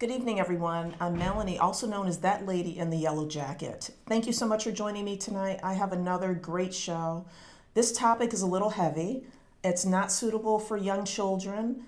Good evening, everyone. I'm Melanie, also known as That Lady in the Yellow Jacket. Thank you so much for joining me tonight. I have another great show. This topic is a little heavy. It's not suitable for young children.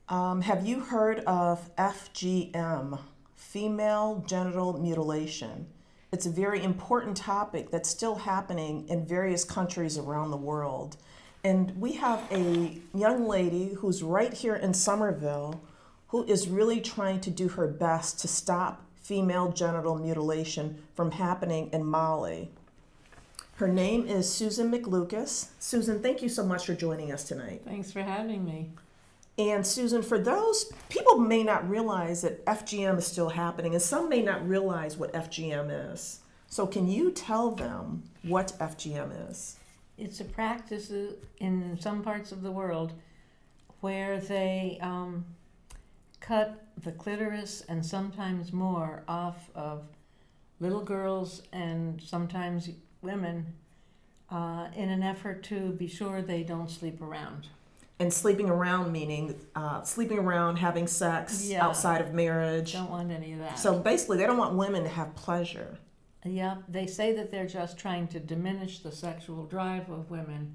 Have you heard of FGM, female genital mutilation? It's a very important topic that's still happening in various countries around the world. And we have a young lady who's right here in Somerville who is really trying to do her best to stop female genital mutilation from happening in Mali. Her name is Susan McLucas. Susan, thank you so much for joining us tonight. Thanks for having me. And Susan, for those people may not realize that FGM is still happening, and some may not realize what FGM is. So can you tell them what FGM is? It's a practice in some parts of the world where they cut the clitoris and sometimes more off of little girls and sometimes women in an effort to be sure they don't sleep around. And sleeping around meaning sleeping around, having sex outside of marriage. Don't want any of that. So basically, they don't want women to have pleasure. Yeah, they say that they're just trying to diminish the sexual drive of women,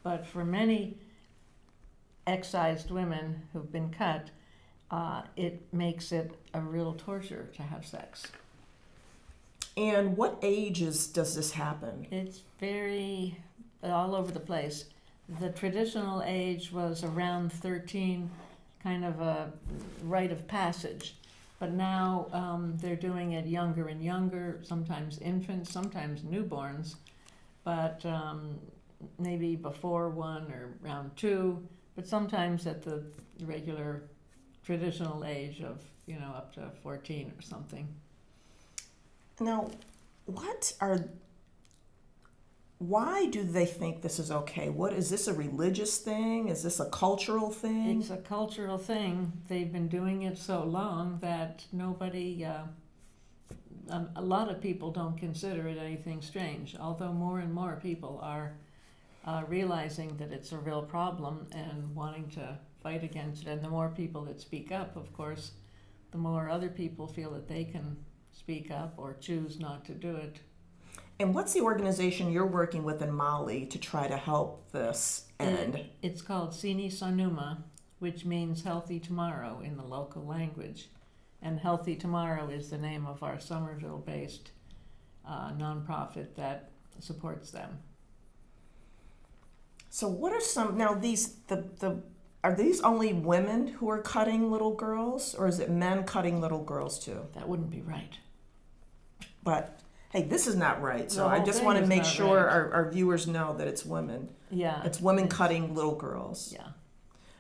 but for many excised women who've been cut, it makes it a real torture to have sex. And what ages does this happen? It's very all over the place. The traditional age was around 13, kind of a rite of passage. But now they're doing it younger and younger, sometimes infants, sometimes newborns, but maybe before 1 or around 2, but sometimes at the regular traditional age of, up to 14 or something. Now, why do they think this is okay? Is this a religious thing? Is this a cultural thing? It's a cultural thing. They've been doing it so long that nobody, a lot of people don't consider it anything strange, although more and more people are realizing that it's a real problem and wanting to fight against it. And the more people that speak up, of course, the more other people feel that they can speak up or choose not to do it. And what's the organization you're working with in Mali to try to help this end? It's called Sini Sanuma, which means Healthy Tomorrow in the local language. And Healthy Tomorrow is the name of our Somerville-based nonprofit that supports them. So what are some, now are these only women who are cutting little girls, or is it men cutting little girls too? That wouldn't be right. But hey, this is not right. So I just want to make sure our viewers know that it's women. Yeah. It's women cutting little girls. Yeah.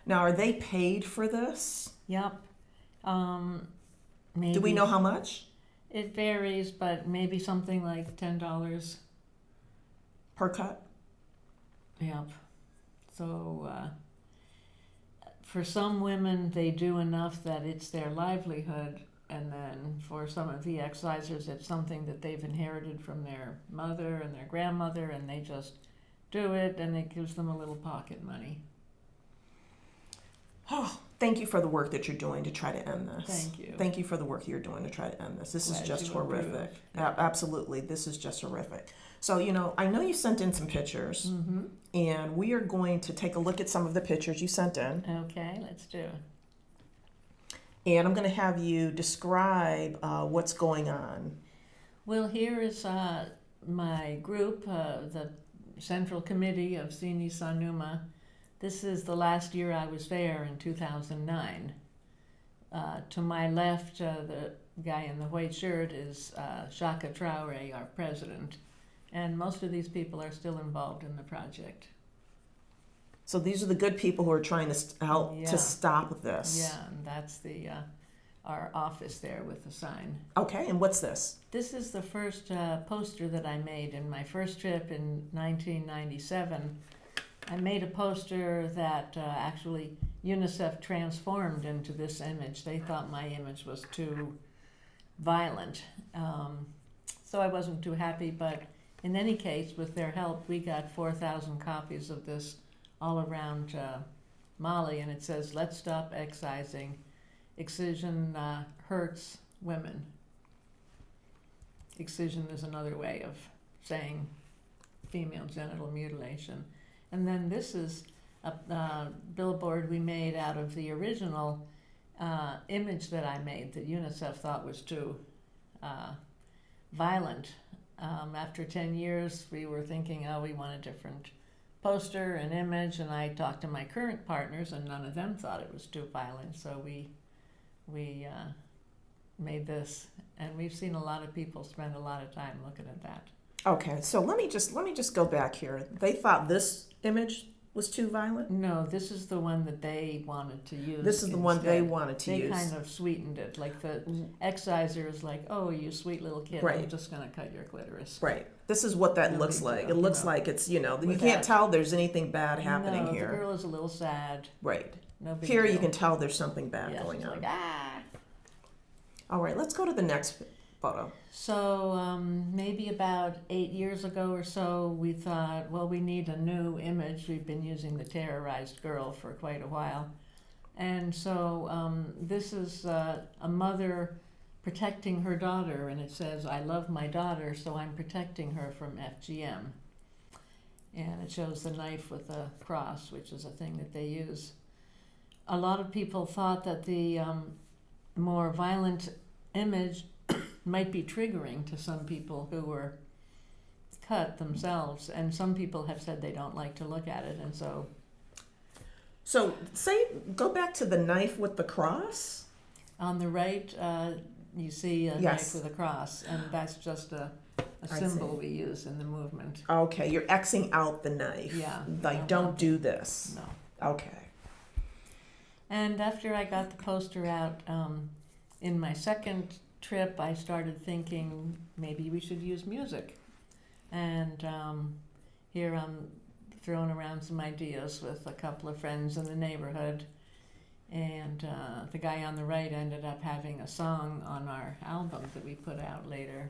Now, are they paid for this? Yep. Maybe. Do we know how much? It varies, but maybe something like $10 per cut? Yep. So for some women, they do enough that it's their livelihood. And then for some of the excisers, it's something that they've inherited from their mother and their grandmother, and they just do it, and it gives them a little pocket money. Oh, thank you for the work that you're doing to try to end this. Thank you. Thank you for the work you're doing to try to end this. This is just Glad you horrific. approve. Absolutely, this is just horrific. So, I know you sent in some pictures, Mm-hmm. and we are going to take a look at some of the pictures you sent in. Okay, let's do it. And I'm going to have you describe what's going on. Well, here is my group, the Central Committee of Sini Sanuma. This is the last year I was there in 2009. To my left, the guy in the white shirt is Shaka Traore, our president. And most of these people are still involved in the project. So these are the good people who are trying to help to stop this. Yeah, and that's our office there with the sign. Okay, and what's this? This is the first poster that I made in my first trip in 1997. I made a poster that actually UNICEF transformed into this image. They thought my image was too violent, so I wasn't too happy, but in any case, with their help, we got 4,000 copies of this all around Mali, and it says, "Let's stop excising. excision hurts women. Excision is another way of saying female genital mutilation. And then this is a billboard we made out of the original image that I made that UNICEF thought was too violent. After 10 years, we were thinking, oh, we want a different poster and image, and I talked to my current partners, and none of them thought it was too violent, so we made this, and we've seen a lot of people spend a lot of time looking at that. Okay, so let me just go back here. They thought this image was too violent? No, this is the one that they wanted to use. This is the one they wanted to use. They kind of sweetened it. Like the exciser is like, oh, you sweet little kid, Right. I'm just going to cut your clitoris. Right. This is what that No looks big like. deal, It looks you know. like it's, you With can't that- tell there's anything bad happening No, here. the girl is a little sad. Right. No big Here deal. you can tell there's something bad Yeah, going she's on. like, ah. All right, let's go to the next photo. So maybe about 8 years ago or so, we thought, well, we need a new image. We've been using the terrorized girl for quite a while. And so this is a mother protecting her daughter, and it says, I love my daughter, so I'm protecting her from FGM. And it shows the knife with a cross, which is a thing that they use. A lot of people thought that the more violent image might be triggering to some people who were cut themselves, and some people have said they don't like to look at it, and so go back to the knife with the cross. on the right you see a Yes. knife with a cross, and that's just a I symbol see. we use in the movement. Okay, you're Xing out the knife. Yeah, Like, don't do this. No. Okay. And after I got the poster out, in my second trip, I started thinking maybe we should use music. And here I'm throwing around some ideas with a couple of friends in the neighborhood. And the guy on the right ended up having a song on our album that we put out later.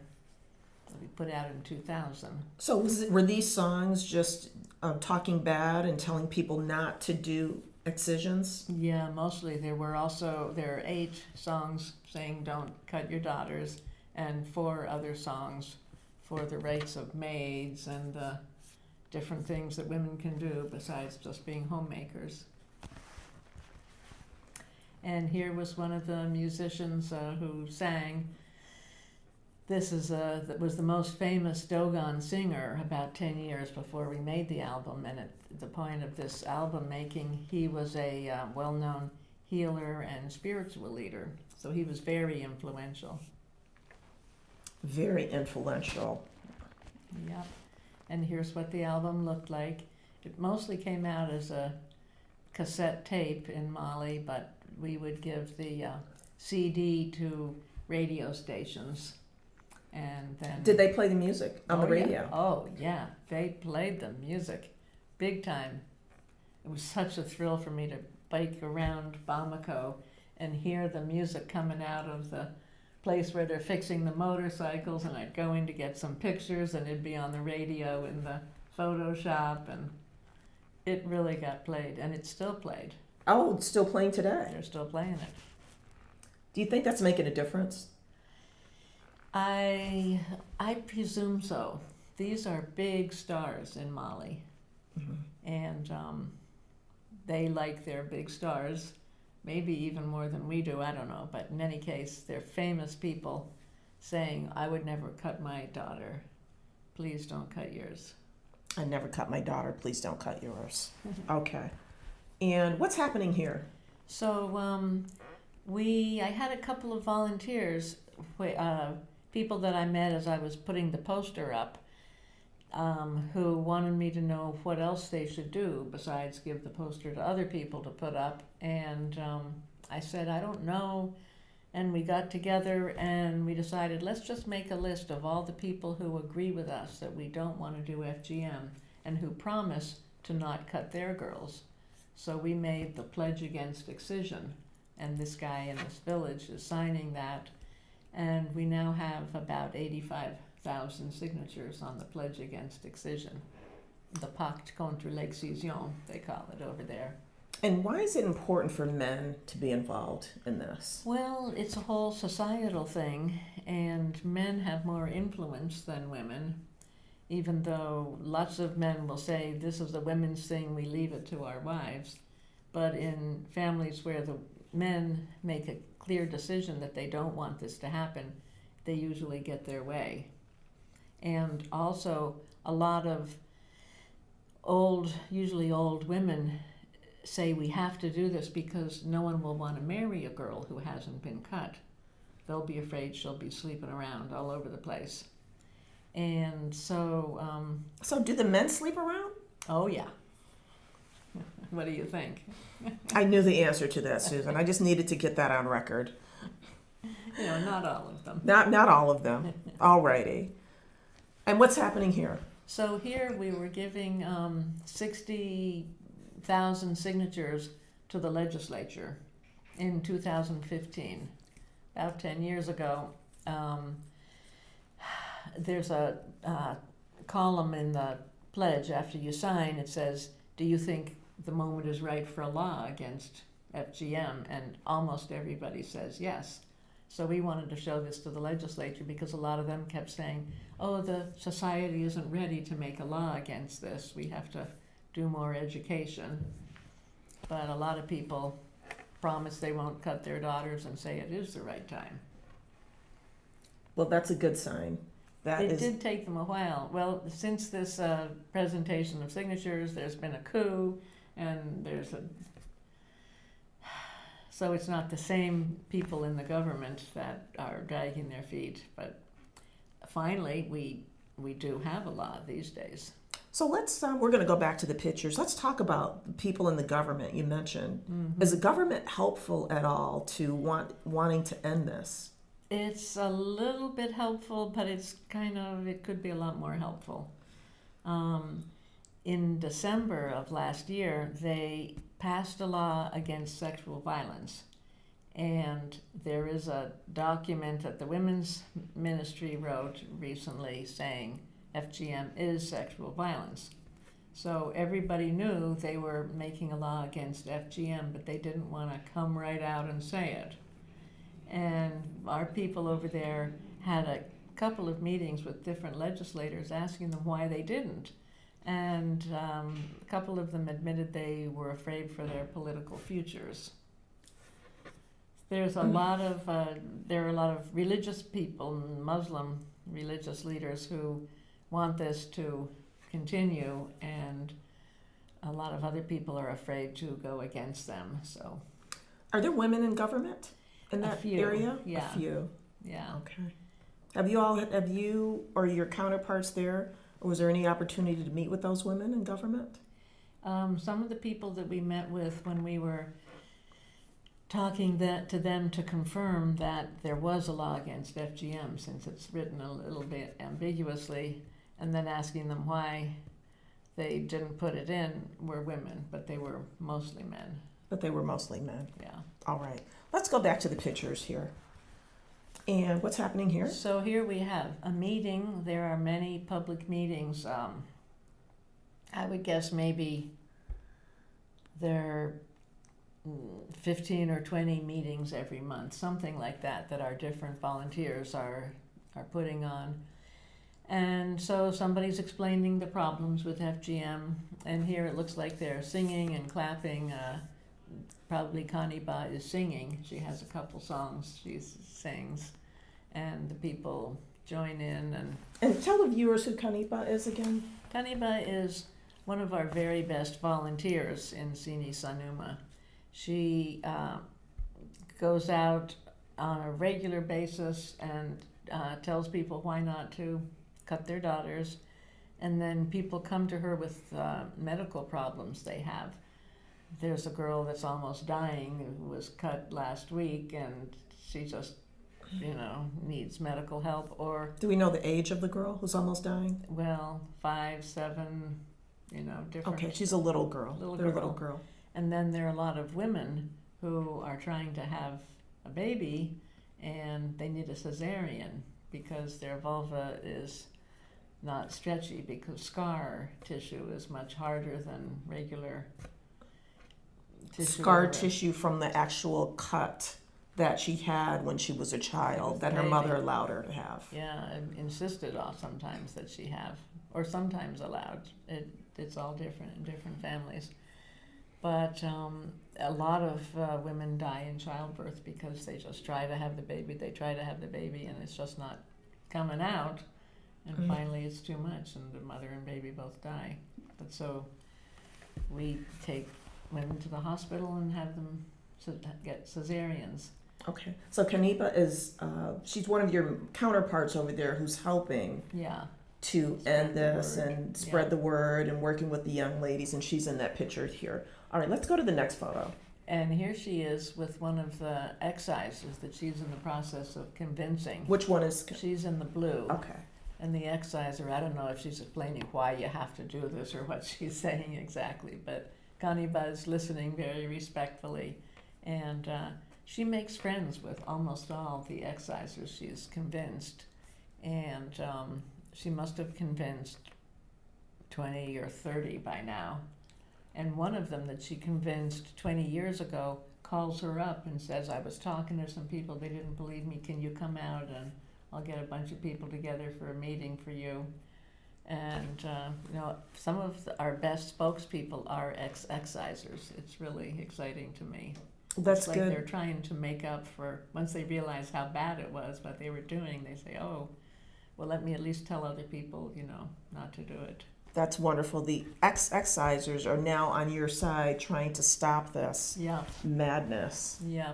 That we put out in 2000. So were these songs just talking bad and telling people not to do excisions? Yeah, mostly. There are 8 songs saying don't cut your daughters, and 4 other songs for the rights of maids and the different things that women can do besides just being homemakers. And here was one of the musicians who sang. This that was the most famous Dogon singer about 10 years before we made the album. And at the point of this album making, he was a well-known healer and spiritual leader. So he was very influential. Very influential. Yep. And here's what the album looked like. It mostly came out as a cassette tape in Mali, but we would give the CD to radio stations. And then Did they play the music on the yeah. radio? Oh yeah, they played the music big time. It was such a thrill for me to bike around Bamako and hear the music coming out of the place where they're fixing the motorcycles, and I'd go in to get some pictures, and it'd be on the radio in the photo shop, and it really got played, and it's still played. Oh, it's still playing today. They're still playing it. Do you think that's making a difference? I presume so. These are big stars in Mali, and they like their big stars, maybe even more than we do, I don't know. But in any case, they're famous people saying, I would never cut my daughter. Please don't cut yours. I never cut my daughter. Please don't cut yours. Okay. And what's happening here? So I had a couple of volunteers, people that I met as I was putting the poster up, who wanted me to know what else they should do besides give the poster to other people to put up. And I said, I don't know. And we got together and we decided, let's just make a list of all the people who agree with us that we don't want to do FGM and who promise to not cut their girls. So we made the Pledge Against Excision, and this guy in this village is signing that. And we now have about 85,000 signatures on the Pledge Against Excision. The Pacte contre l'excision, they call it over there. And why is it important for men to be involved in this? Well, it's a whole societal thing, and men have more influence than women, even though lots of men will say, this is a women's thing, we leave it to our wives. But in families where the men make a clear decision that they don't want this to happen, they usually get their way. And also, a lot of usually old women say we have to do this because no one will want to marry a girl who hasn't been cut. They'll be afraid she'll be sleeping around all over the place. And so... So do the men sleep around? Oh, yeah. What do you think? I knew the answer to that, Susan. I just needed to get that on record. Not all of them. Not all of them. All righty. And what's happening here? So here we were giving 60,000 signatures to the legislature in 2015, about 10 years ago. There's a column in the pledge after you sign. It says, do you think the moment is right for a law against FGM? And almost everybody says yes. So we wanted to show this to the legislature because a lot of them kept saying, oh, the society isn't ready to make a law against this. We have to do more education. But a lot of people promise they won't cut their daughters and say it is the right time. Well, that's a good sign. It did take them a while. Well, since this presentation of signatures, there's been a coup, and so it's not the same people in the government that are dragging their feet. But finally, we do have a law these days. So we're going to go back to the pictures. Let's talk about people in the government you mentioned. Mm-hmm. Is the government helpful at all to wanting to end this? It's a little bit helpful, but it could be a lot more helpful. In December of last year, they passed a law against sexual violence. And there is a document that the Women's Ministry wrote recently saying FGM is sexual violence. So everybody knew they were making a law against FGM, but they didn't want to come right out and say it. And our people over there had a couple of meetings with different legislators asking them why they didn't. And a couple of them admitted they were afraid for their political futures. There are a lot of religious people, Muslim religious leaders who want this to continue, and a lot of other people are afraid to go against them. So, are there women in government in that area? Yeah. A few. Yeah. Okay. Have you or your counterparts there, or was there any opportunity to meet with those women in government? Some of the people that we met with when we were talking to them to confirm that there was a law against FGM, since it's written a little bit ambiguously, and then asking them why they didn't put it in, were women, but they were mostly men. Yeah. Yeah. All right. Let's go back to the pictures here. And what's happening here? So here we have a meeting. There are many public meetings. I would guess maybe there are 15 or 20 meetings every month, something like that our different volunteers are putting on. And so somebody's explaining the problems with FGM, and here it looks like they're singing and clapping. Probably Kaniba is singing. She has a couple songs she sings, and the people join in. And tell the viewers who Kaniba is again. Kaniba is one of our very best volunteers in Sini Sanuma. She goes out on a regular basis and tells people why not to cut their daughters, and then people come to her with medical problems they have. There's a girl that's almost dying who was cut last week, and she just, needs medical help. Or do we know the age of the girl who's almost dying? Well, 5, 7, different. Okay, she's a little girl. Little girl. And then there are a lot of women who are trying to have a baby, and they need a cesarean because their vulva is not stretchy, because scar tissue is much harder than regular scar everywhere. tissue from the actual cut that she had when she was a child that her baby. mother allowed her to have. Yeah, I insisted on sometimes that she have, or sometimes allowed. It's all different in different families. But a lot of women die in childbirth because they just try to have the baby, and it's just not coming out. And finally it's too much, and the mother and baby both die. But so we take women to the hospital and have them get cesareans. Okay, so Kanipa is, she's one of your counterparts over there who's helping Yeah. to Spread end the this word. and spread Yeah. the word and working with the young ladies, and she's in that picture here. All right, let's go to the next photo. And here she is with one of the excisors that she's in the process of convincing. Which one is? She's in the blue. Okay. And the exciser, I don't know if she's explaining why you have to do this or what she's saying exactly, but Kaniba is listening very respectfully. And she makes friends with almost all the excisers she's convinced. And she must have convinced 20 or 30 by now. And one of them that she convinced 20 years ago calls her up and says, I was talking to some people, they didn't believe me, can you come out and I'll get a bunch of people together for a meeting for you. And some of our best spokespeople are excisers. It's really exciting to me. That's it's like good. They're trying to make up for, once they realize how bad it was, what they were doing, they say, oh, well, let me at least tell other people, not to do it. That's wonderful. The excisers are now on your side trying to stop this madness. Yeah.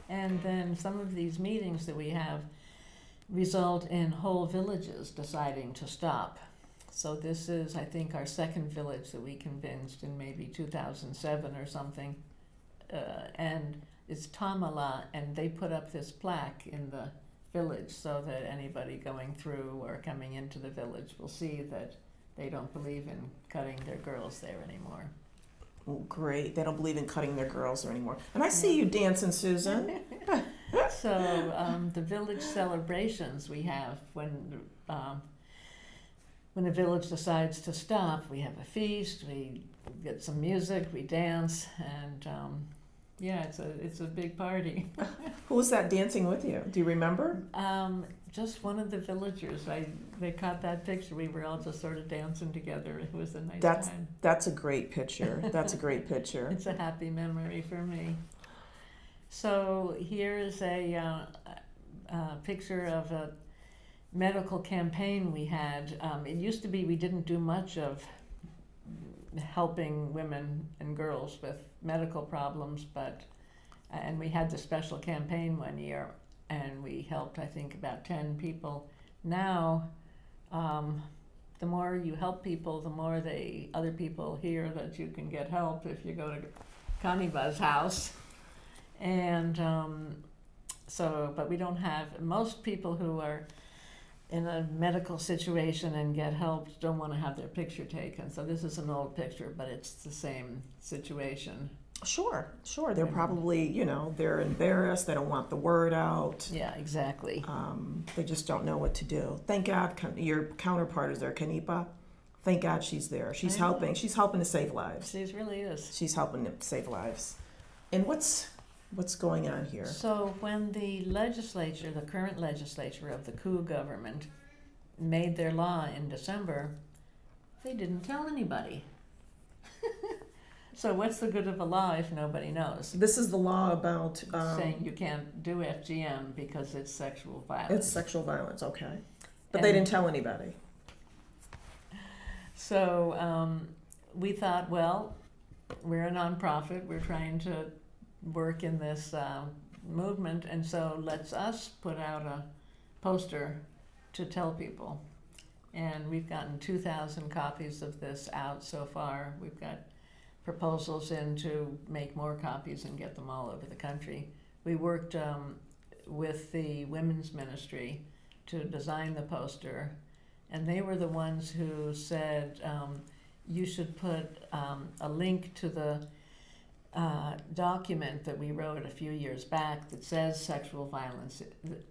And then some of these meetings that we have result in whole villages deciding to stop. So this is, I think, our second village that we convinced in maybe 2007 or something. And it's Tamala, and they put up this plaque in the village so that anybody going through or coming into the village will see that they don't believe in cutting their girls there anymore. Oh, great. They don't believe in cutting their girls there anymore. And I see you dancing, Susan. So the village celebrations we have when a village decides to stop, we have a feast, we get some music, we dance, and it's a big party. Who was that dancing with you? Do you remember? Just one of the villagers. They caught that picture. We were all just sort of dancing together. It was a nice time. That's a great picture. That's a great picture. It's a happy memory for me. So here is a picture of a medical campaign we had. It used to be we didn't do much of helping women and girls with medical problems, and we had the special campaign one year, and we helped, I think, about 10 people. Now, the more you help people, the more other people hear that you can get help if you go to Kaniba's house. And but we don't have, most people who are in a medical situation and get help don't want to have their picture taken. So this is an old picture, but it's the same situation. Sure. They're probably, they're embarrassed. They don't want the word out. Yeah, exactly. They just don't know what to do. Thank God your counterpart is there, Kanipa. Thank God she's there. She's helping. She's helping to save lives. She really is. She's helping to save lives. And what's going on here? So when the current legislature of the coup government made their law in December, they didn't tell anybody. So what's the good of a law if nobody knows? This is the law about saying you can't do FGM because it's sexual violence. It's sexual violence, okay. But they didn't tell anybody. So we thought, well, we're a nonprofit. We're trying to work in this movement, and so let's us put out a poster to tell people. And we've gotten 2,000 copies of this out so far. We've got proposals in to make more copies and get them all over the country. We worked with the women's ministry to design the poster, and they were the ones who said you should put a link to the document that we wrote a few years back that says sexual violence,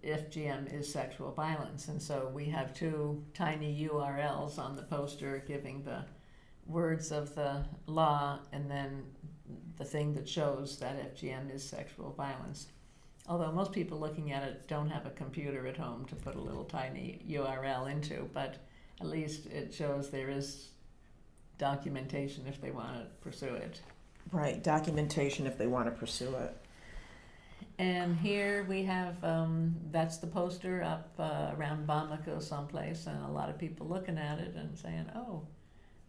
FGM is sexual violence. And so we have 2 tiny URLs on the poster giving the words of the law and then the thing that shows that FGM is sexual violence. Although most people looking at it don't have a computer at home to put a little tiny URL into, but at least it shows there is documentation if they want to pursue it. Right, documentation if they want to pursue it. And here we have, that's the poster up around Bamako someplace, and a lot of people looking at it and saying, oh,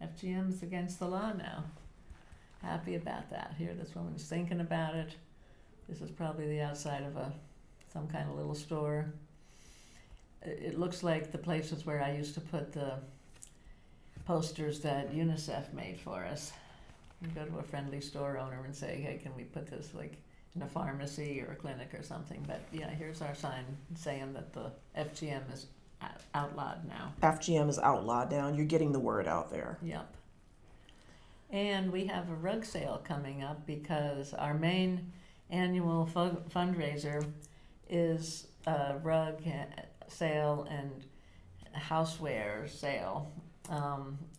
FGM's against the law now. Happy about that. Here this woman's thinking about it. This is probably the outside of some kind of little store. It looks like the places where I used to put the posters that UNICEF made for us. You go to a friendly store owner and say, hey, can we put this like in a pharmacy or a clinic or something? But yeah, here's our sign saying that the FGM is outlawed now. FGM is outlawed now, and you're getting the word out there. Yep. And we have a rug sale coming up because our main annual fundraiser is a rug sale and houseware sale.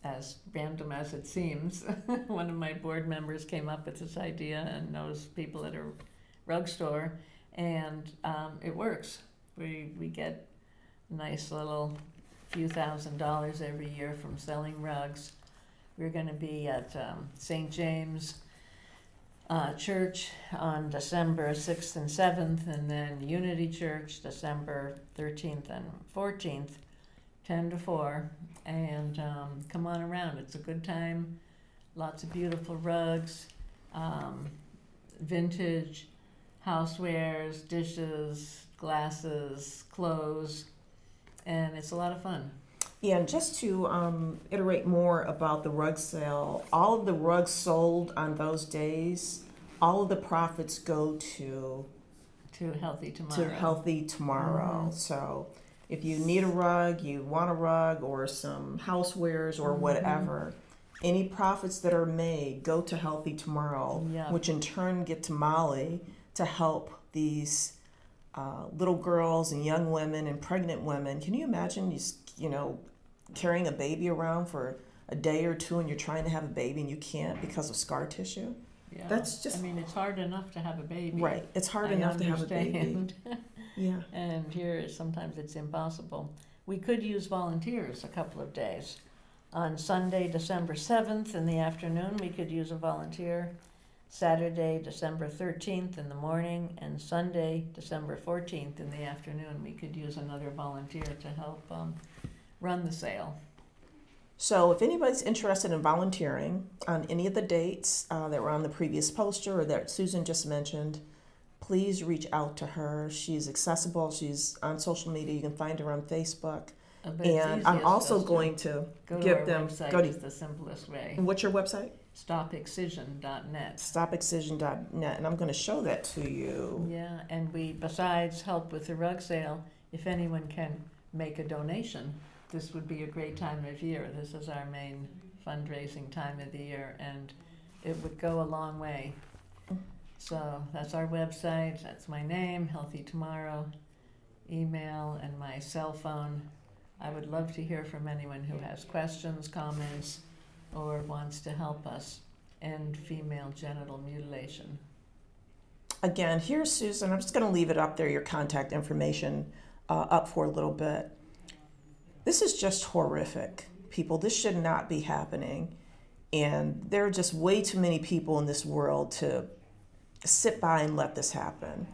As random as it seems, one of my board members came up with this idea and knows people at a rug store, and it works. We get a nice little few $1,000s every year from selling rugs. We're going to be at St. James Church on December 6th and 7th, and then Unity Church December 13th and 14th, 10 to 4, and come on around. It's a good time. Lots of beautiful rugs, vintage housewares, dishes, glasses, clothes, and it's a lot of fun. Yeah, and just to iterate more about the rug sale, all of the rugs sold on those days, all of the profits go to Healthy Tomorrow. Healthy Tomorrow. Mm-hmm. So if you need a rug, you want a rug or some housewares or whatever, any profits that are made go to Healthy Tomorrow, which in turn get to Molly to help these little girls and young women and pregnant women. Can you imagine carrying a baby around for a day or two and you're trying to have a baby and you can't because of scar tissue? Yeah. That's just... I mean, it's hard enough to have a baby. Right. It's hard enough to have a baby. Yeah. And here, sometimes it's impossible. We could use volunteers a couple of days. On Sunday, December 7th in the afternoon, we could use a volunteer. Saturday, December 13th in the morning, and Sunday, December 14th in the afternoon, we could use another volunteer to help run the sale. So if anybody's interested in volunteering on any of the dates that were on the previous poster or that Susan just mentioned, please reach out to her. She's accessible. She's on social media. You can find her on Facebook. And I'm also going to give them... Go to the simplest way. What's your website? StopExcision.net. StopExcision.net. And I'm going to show that to you. Yeah, and we, besides help with the rug sale, if anyone can make a donation, this would be a great time of year. This is our main fundraising time of the year, and it would go a long way. So that's our website. That's my name, Healthy Tomorrow, email, and my cell phone. I would love to hear from anyone who has questions, comments, or wants to help us end female genital mutilation. Again, here's Susan. I'm just going to leave it up there, your contact information up for a little bit. This is just horrific, people. This should not be happening. And there are just way too many people in this world to sit by and let this happen.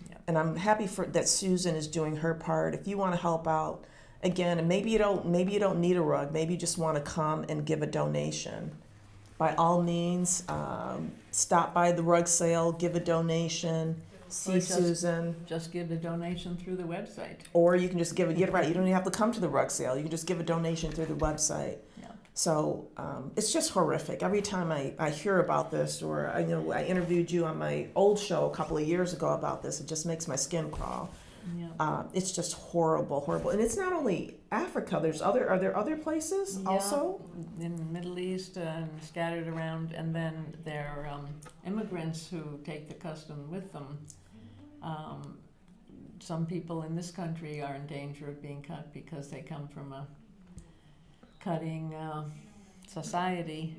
Yep. And I'm happy that Susan is doing her part. If you want to help out, again, and maybe you don't need a rug, maybe you just want to come and give a donation. By all means, stop by the rug sale, give a donation, see Susan. Just give a donation through the website. Or you can just give it, you're right, you don't even have to come to the rug sale. You can just give a donation through the website. Yeah. So it's just horrific. Every time I hear about this, or I interviewed you on my old show a couple of years ago about this, it just makes my skin crawl. Yeah. It's just horrible. And it's not only Africa. Are there other places also? In the Middle East and scattered around, and then there are immigrants who take the custom with them. Some people in this country are in danger of being cut because they come from a cutting society.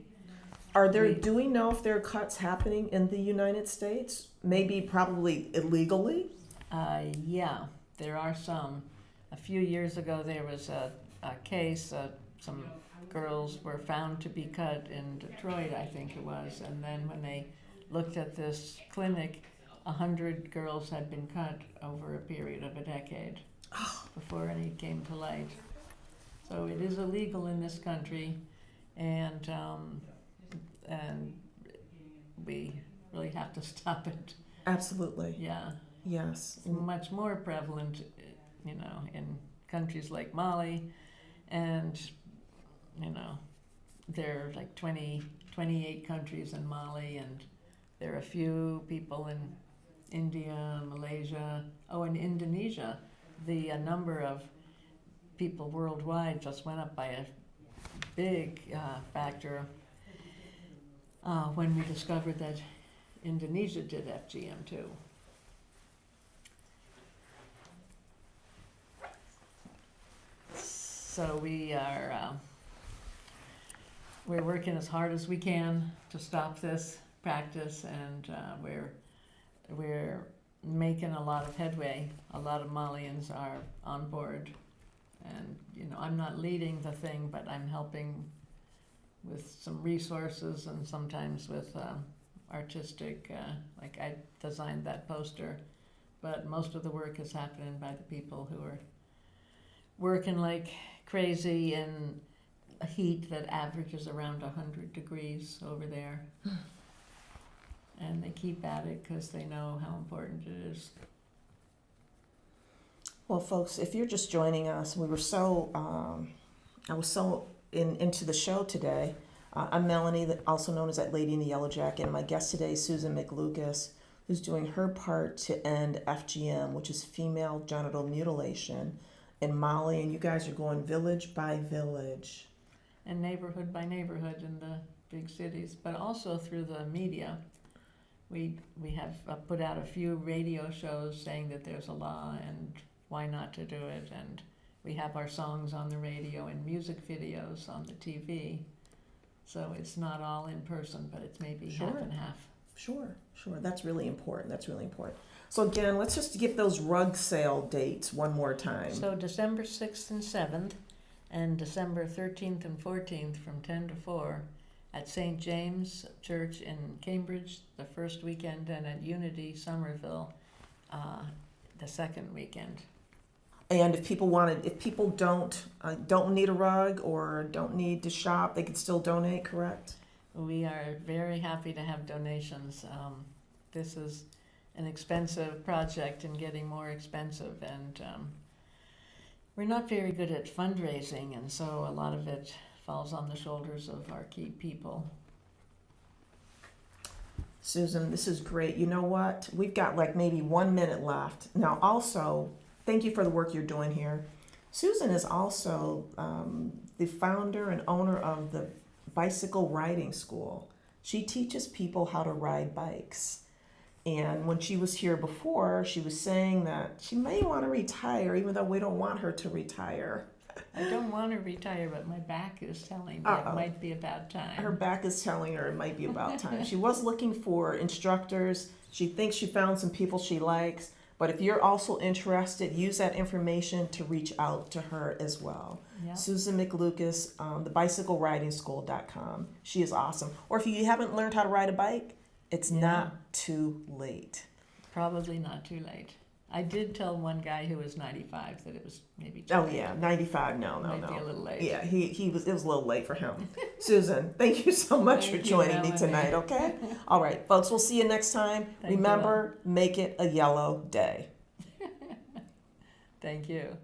Do we know if there are cuts happening in the United States? Maybe, probably illegally? Yeah, there are some. A few years ago, there was a case, some girls were found to be cut in Detroit, I think it was, and then when they looked at this clinic, 100 girls had been cut over a period of a decade before any came to light. So it is illegal in this country, and we really have to stop it. Absolutely. Yeah. Yes. It's much more prevalent, in countries like Mali, and, there are like 28 countries in Mali, and there are a few people in India, Malaysia, and Indonesia. The number of people worldwide just went up by a big factor when we discovered that Indonesia did FGM too. So we're working as hard as we can to stop this practice, and we're making a lot of headway. A lot of Malians are on board, and I'm not leading the thing, but I'm helping with some resources and sometimes with artistic, like I designed that poster, but most of the work is happening by the people who are working like crazy in a heat that averages around 100 degrees over there. And they keep at it because they know how important it is. Well, folks, if you're just joining us, I was so into the show today. I'm Melanie, also known as that lady in the yellow jacket, and my guest today is Susan McLucas, who's doing her part to end FGM, which is female genital mutilation, in Mali, and you guys are going village by village. And neighborhood by neighborhood in the big cities, but also through the media. We have put out a few radio shows saying that there's a law and why not to do it, and we have our songs on the radio and music videos on the TV. So it's not all in person, but it's maybe half and half. Sure. That's really important. So again, let's just give those rug sale dates one more time. So December 6th and 7th, and December 13th and 14th from 10 to 4 at St. James Church in Cambridge the first weekend, and at Unity Somerville the second weekend. And if people don't need a rug or don't need to shop, they can still donate, correct? We are very happy to have donations. This is an expensive project and getting more expensive, and we're not very good at fundraising, and so a lot of it falls on the shoulders of our key people. Susan, this is great. You know what? We've got like maybe 1 minute left. Now also, thank you for the work you're doing here. Susan is also the founder and owner of the Bicycle Riding School. She teaches people how to ride bikes. And when she was here before, she was saying that she may want to retire, even though we don't want her to retire. I don't want to retire, but my back is telling me it might be about time. Her back is telling her it might be about time. She was looking for instructors. She thinks she found some people she likes. But if you're also interested, use that information to reach out to her as well. Yep. Susan McLucas, thebicycleridingschool.com. She is awesome. Or if you haven't learned how to ride a bike, it's not too late. Probably not too late. I did tell one guy who was 95 that it was maybe too Oh late. yeah, 95. No. Might be a little late. Yeah, it was a little late for him. Susan, thank you so much for joining me tonight. Okay. All right, folks. We'll see you next time. Remember, make it a yellow day. Thank you.